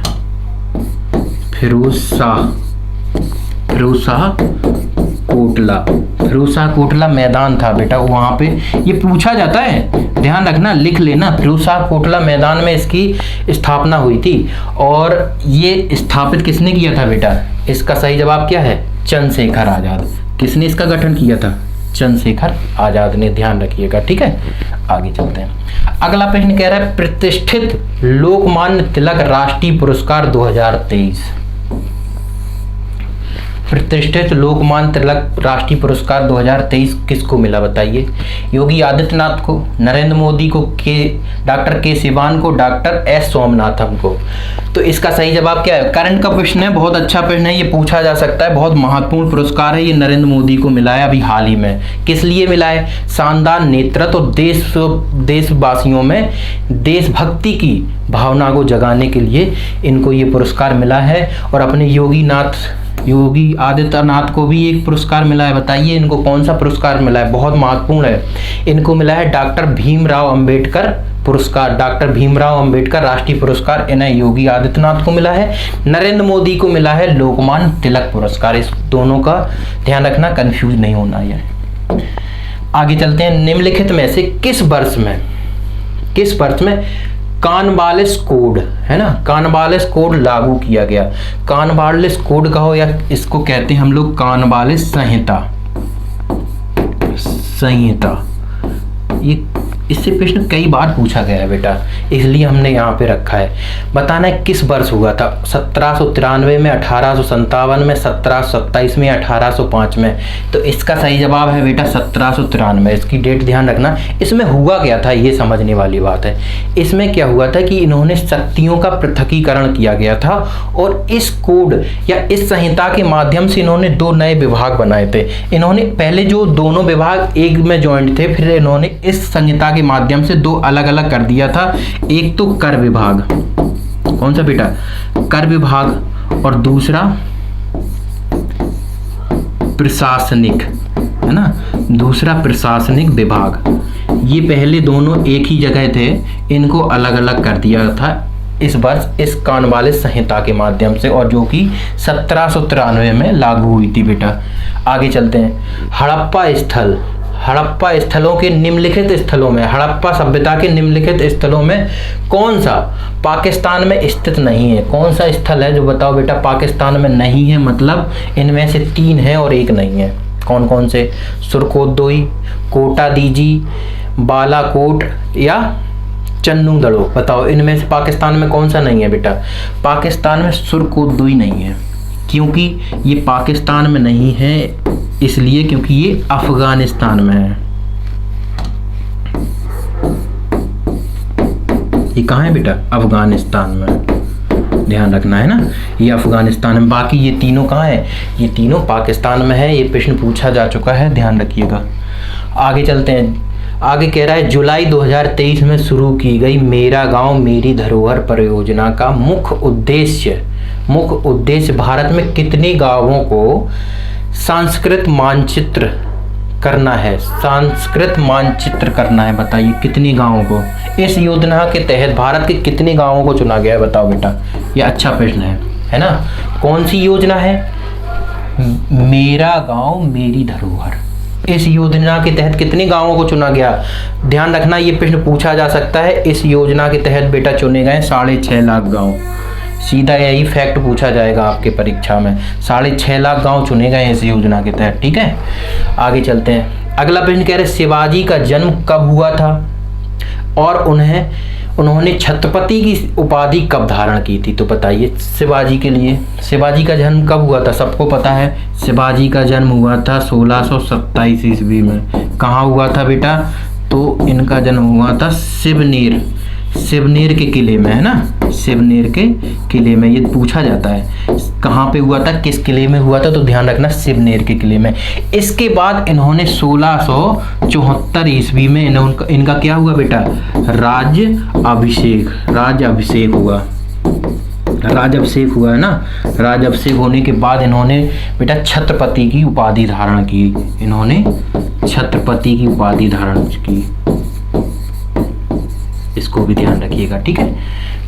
शाह कोटला मैदान था बेटा, वहां पे ये पूछा जाता है, ध्यान रखना, लिख लेना। फिरोज शाह कोटला मैदान में इसकी स्थापना हुई थी। और ये स्थापित किसने किया था बेटा? इसका सही जवाब क्या है? चंद्रशेखर आजाद। किसने इसका गठन किया था? चंद्रशेखर आजाद ने, ध्यान रखिएगा, ठीक है। आगे चलते हैं। अगला प्रश्न कह रहा है प्रतिष्ठित लोकमान्य तिलक राष्ट्रीय पुरस्कार 2023। प्रतिष्ठित लोकमान्य तिलक राष्ट्रीय पुरस्कार 2023 किसको मिला बताइए? योगी आदित्यनाथ को, नरेंद्र मोदी को, डॉक्टर के सिवान को, डॉक्टर एस स्वामीनाथन को। तो इसका सही जवाब क्या है? करंट का प्रश्न है, बहुत अच्छा प्रश्न है, ये पूछा जा सकता है, बहुत महत्वपूर्ण पुरस्कार है। ये नरेंद्र मोदी को मिला है अभी हाल ही में। किस लिए मिला है? शानदार नेतृत्व और देशवासियों में देशभक्ति की भावना को जगाने के लिए इनको ये पुरस्कार मिला है। और अपने योगी आदित्यनाथ को भी एक पुरस्कार मिला है। बताइए इनको कौन सा पुरस्कार मिला है? बहुत महत्वपूर्ण है। इनको मिला है डॉक्टर भीमराव अंबेडकर पुरस्कार, डॉक्टर भीमराव अंबेडकर राष्ट्रीय पुरस्कार इन्हें योगी आदित्यनाथ को मिला है। नरेंद्र मोदी को मिला है लोकमान्य तिलक पुरस्कार। इस दोनों का ध्यान रखना, कंफ्यूज नहीं होना है। आगे चलते हैं। निम्नलिखित में से किस वर्ष में कॉर्नवालिस कोड, है ना, कॉर्नवालिस कोड लागू किया गया? कॉर्नवालिस कोड कहो या इसको कहते हैं हम लोग कॉर्नवालिस संहिता। ये इससे प्रश्न कई बार पूछा गया है बेटा, इसलिए हमने यहाँ पे रखा है। बताना है किस वर्ष हुआ था? 1793 में, 1857 में, 1727 में, 1805 में? तो इसका सही जवाब है बेटा 1793। इसकी डेट ध्यान रखना। इसमें हुआ क्या था ये समझने वाली बात है। इसमें क्या हुआ था कि इन्होंने शक्तियों का पृथकीकरण किया गया था और इस कोड या इस संहिता के माध्यम से इन्होंने 2 नए विभाग बनाए थे। इन्होंने पहले जो दोनों विभाग एक में ज्वाइंट थे, फिर इन्होंने इस संहिता के माध्यम से 2 अलग अलग कर दिया था। एक तो कर विभाग, कौन सा बेटा? कर विभाग, और दूसरा प्रशासनिक, है ना, दूसरा प्रशासनिक विभाग। ये पहले दोनों एक ही जगह थे, इनको अलग अलग कर दिया था इस वर्ष इस कॉर्नवालिस संहिता के माध्यम से, और जो कि 1793 में लागू हुई थी बेटा। आगे चलते हैं। हड़प्पा स्थलों के निम्नलिखित स्थलों में, हड़प्पा सभ्यता के निम्नलिखित स्थलों में कौन सा पाकिस्तान में स्थित नहीं है? कौन सा स्थल है जो बताओ बेटा पाकिस्तान में नहीं है? मतलब इनमें से 3 है और एक नहीं है। कौन कौन से? सुरकोतोई, कोटा दीजी, बालाकोट या चन्नू दड़ो। बताओ इनमें से पाकिस्तान में कौन सा नहीं है बेटा? पाकिस्तान में सुरकोतोई नहीं है। क्योंकि ये पाकिस्तान में नहीं है, इसलिए क्योंकि ये अफगानिस्तान में है। ये कहाँ है बेटा? अफगानिस्तान में, ध्यान रखना है ना, ये अफगानिस्तान में। बाकी ये तीनों कहाँ है? ये तीनों पाकिस्तान में है। ये प्रश्न पूछा जा चुका है, ध्यान रखिएगा। आगे चलते हैं। आगे कह रहा है जुलाई 2023 में शुरू की गई मेरा गांव मेरी धरोहर परियोजना का मुख्य उद्देश्य भारत में कितने गांवों को सांस्कृतिक मानचित्र करना है, सांस्कृतिक मानचित्र करना है। बताइए कितने गांवों को इस योजना के तहत भारत के कितने गांवों को चुना गया है, बताओ बेटा। ये अच्छा प्रश्न है ना। कौन सी योजना है? मेरा गांव मेरी धरोहर। इस योजना के तहत कितने गांवों को चुना गया? ध्यान रखना, ये प्रश्न पूछा जा सकता है। इस योजना के तहत बेटा चुने गए 6.5 लाख गांव। सीधा यही फैक्ट पूछा जाएगा आपके परीक्षा में। 6.5 लाख गांव चुने गए इस योजना के तहत। ठीक है, आगे चलते हैं। अगला प्रश्न कह रहे शिवाजी का जन्म कब हुआ था और उन्होंने छत्रपति की उपाधि कब धारण की थी? तो बताइए शिवाजी के लिए शिवाजी का जन्म कब हुआ था? सबको पता है शिवाजी का जन्म हुआ था 1627 ईस्वी में। कहाँ हुआ था बेटा? तो इनका जन्म हुआ था शिवनेर के किले में, है ना। शिवनेर के किले में ये पूछा जाता है कहाँ पे हुआ था, किस किले में हुआ था, तो ध्यान रखना शिवनेर के किले में। इसके बाद इन्होंने 1674 ईस्वी में इनका क्या हुआ बेटा? राज्य अभिषेक हुआ है ना। राज्य अभिषेक होने के बाद इन्होंने बेटा छत्रपति की उपाधि धारण की। इन्होंने छत्रपति की उपाधि धारण की, इसको भी ध्यान रखिएगा। ठीक है,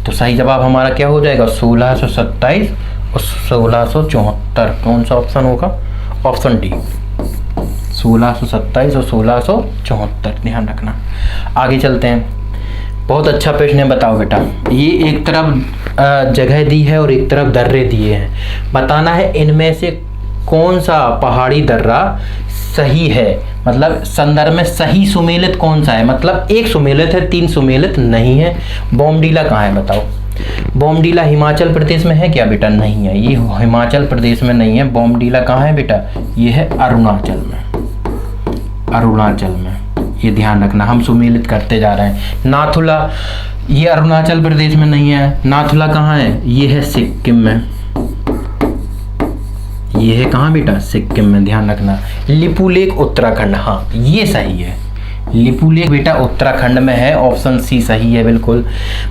तो सही जवाब हमारा क्या हो जाएगा? 1627 और 1674। कौन सा ऑप्शन होगा? ऑप्शन डी, 1627 और 1674। ध्यान रखना। आगे चलते हैं। बहुत अच्छा प्रश्न है, बताओ बेटा। ये एक तरफ जगह दी है और एक तरफ दर्रे दिए हैं। बताना है इनमें से कौन सा पहाड़ी दर्रा सही है, मतलब संदर्भ में सही सुमेलित कौन सा है। मतलब एक सुमेलित है, 3 सुमेलित नहीं है। बोमडीला कहाँ है बताओ? बोमडीला हिमाचल प्रदेश में है क्या बेटा? नहीं है, ये हिमाचल प्रदेश में नहीं है। बोमडीला कहाँ है बेटा? ये है अरुणाचल में। ये ध्यान रखना, हम सुमेलित करते जा रहे हैं। नाथुला ये अरुणाचल प्रदेश में नहीं है। नाथुला कहाँ है? ये है सिक्किम में। ये है कहाँ बेटा? सिक्किम में। ध्यान रखना। लिपुलेख उत्तराखंड, हाँ ये सही है। लिपुलेख बेटा उत्तराखंड में है, ऑप्शन सी सही है बिल्कुल।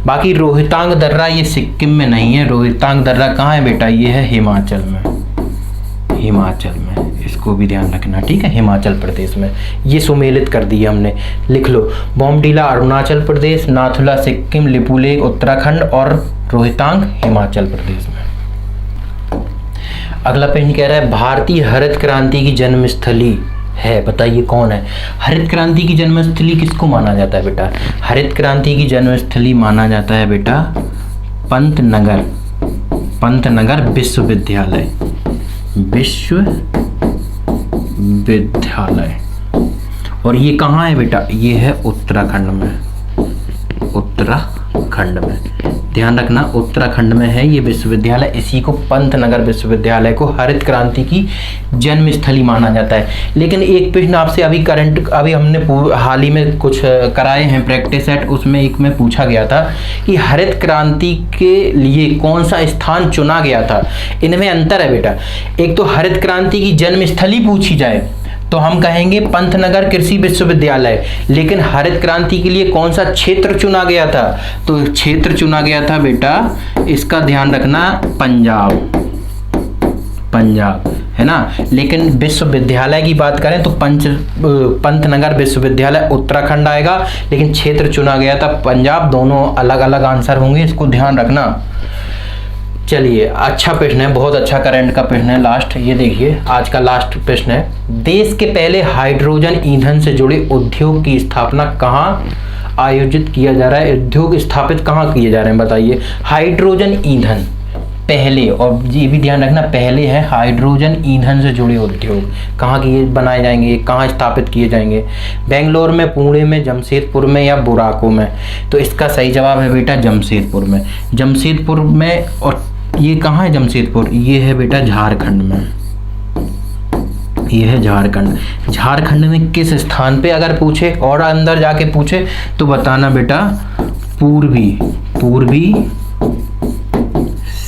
बाकी रोहतांग दर्रा ये सिक्किम में नहीं है। रोहतांग दर्रा कहाँ है बेटा? ये है हिमाचल में। इसको भी ध्यान रखना। ठीक है, हिमाचल प्रदेश में। ये सुमेलित कर दिया हमने, लिख लो। बोमडीला अरुणाचल प्रदेश, नाथुला सिक्किम, लिपुलेख उत्तराखंड और रोहतांग हिमाचल प्रदेश में। अगला प्रश्न कह रहा है भारतीय हरित क्रांति की जन्मस्थली है, बताइए कौन है? हरित क्रांति की जन्मस्थली किसको माना जाता है बेटा? हरित क्रांति की जन्मस्थली माना जाता है बेटा पंतनगर विश्वविद्यालय। और ये कहाँ है बेटा? ये है उत्तराखंड में। ध्यान रखना, उत्तराखंड में है ये विश्वविद्यालय। इसी को पंतनगर विश्वविद्यालय को हरित क्रांति की जन्मस्थली माना जाता है। लेकिन एक प्रश्न आपसे अभी हमने हाल ही में कुछ कराए हैं प्रैक्टिस सेट, उसमें एक में पूछा गया था कि हरित क्रांति के लिए कौन सा स्थान चुना गया था। इनमें अंतर है बेटा। एक तो हरित क्रांति की जन्मस्थली पूछी जाए तो हम कहेंगे पंतनगर कृषि विश्वविद्यालय, लेकिन हरित क्रांति के लिए कौन सा क्षेत्र चुना गया था? तो क्षेत्र चुना गया था बेटा, इसका ध्यान रखना, पंजाब है ना। लेकिन विश्वविद्यालय की बात करें तो पंतनगर विश्वविद्यालय उत्तराखंड आएगा, लेकिन क्षेत्र चुना गया था पंजाब। दोनों अलग अलग आंसर होंगे, इसको ध्यान रखना। चलिए, अच्छा प्रश्न है, बहुत अच्छा करंट का प्रश्न है। लास्ट ये देखिए, आज का लास्ट प्रश्न है। देश के पहले हाइड्रोजन ईंधन से जुड़े उद्योग की स्थापना कहाँ आयोजित किया जा रहा है? उद्योग स्थापित कहाँ किए जा रहे हैं बताइए? हाइड्रोजन ईंधन पहले, और ये भी ध्यान रखना पहले है। हाइड्रोजन ईंधन से जुड़े उद्योग कहाँ किए बनाए जाएंगे, कहाँ स्थापित किए जाएंगे? बेंगलोर में, पुणे में, जमशेदपुर में या बुराको में? तो इसका सही जवाब है बेटा जमशेदपुर में। और ये कहाँ है जमशेदपुर? ये है बेटा झारखंड में। ये है झारखंड में किस स्थान पे अगर पूछे और अंदर जाके पूछे तो बताना बेटा पूर्वी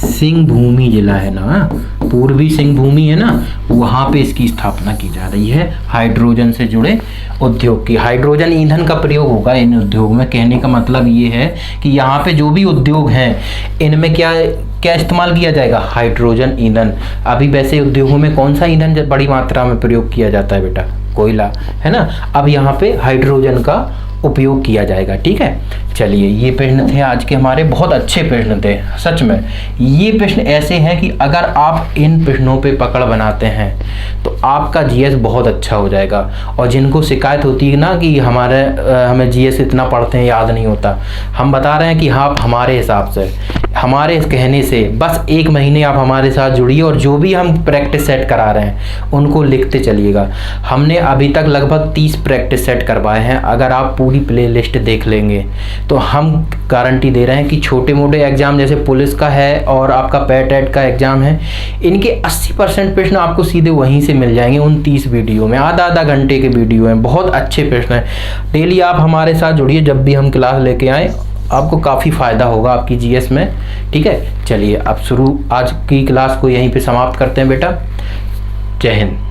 सिंहभूमि जिला है ना, पूर्वी सिंहभूमि है ना, वहाँ पे इसकी स्थापना की जा रही है हाइड्रोजन से जुड़े उद्योग की। हाइड्रोजन ईंधन का प्रयोग होगा इन उद्योग में। कहने का मतलब ये है कि यहाँ पे जो भी उद्योग हैं इनमें क्या इस्तेमाल किया जाएगा? हाइड्रोजन ईंधन। अभी वैसे उद्योगों में कौन सा ईंधन बड़ी मात्रा में प्रयोग किया जाता है बेटा? कोयला, है ना। अब यहाँ पे हाइड्रोजन का उपयोग किया जाएगा, ठीक है। चलिए, ये प्रश्न थे आज के हमारे, बहुत अच्छे प्रश्न थे सच में। ये प्रश्न ऐसे हैं कि अगर आप इन प्रश्नों पे पकड़ बनाते हैं तो आपका जीएस बहुत अच्छा हो जाएगा। और जिनको शिकायत होती है ना कि हमें जीएस इतना पढ़ते हैं याद नहीं होता, हम बता रहे हैं कि हाँ, हमारे हिसाब से, हमारे कहने से बस 1 महीने आप हमारे साथ जुड़िए और जो भी हम प्रैक्टिस सेट करा रहे हैं उनको लिखते चलिएगा। हमने अभी तक लगभग 30 प्रैक्टिस सेट करवाए हैं। अगर आप पूरी प्लेलिस्ट देख लेंगे तो हम गारंटी दे रहे हैं कि छोटे मोटे एग्जाम जैसे पुलिस का है और आपका पेट का एग्जाम है, इनके 80% प्रश्न आपको सीधे वहीं से मिल जाएंगे उन 30 वीडियो में। आधा घंटे के वीडियो हैं, बहुत अच्छे प्रश्न हैं। डेली आप हमारे साथ जुड़िए, जब भी हम क्लास लेके आए आपको काफ़ी फ़ायदा होगा आपकी जीएस में, ठीक है। चलिए, अब आज की क्लास को यहीं पे समाप्त करते हैं बेटा। जय हिंद।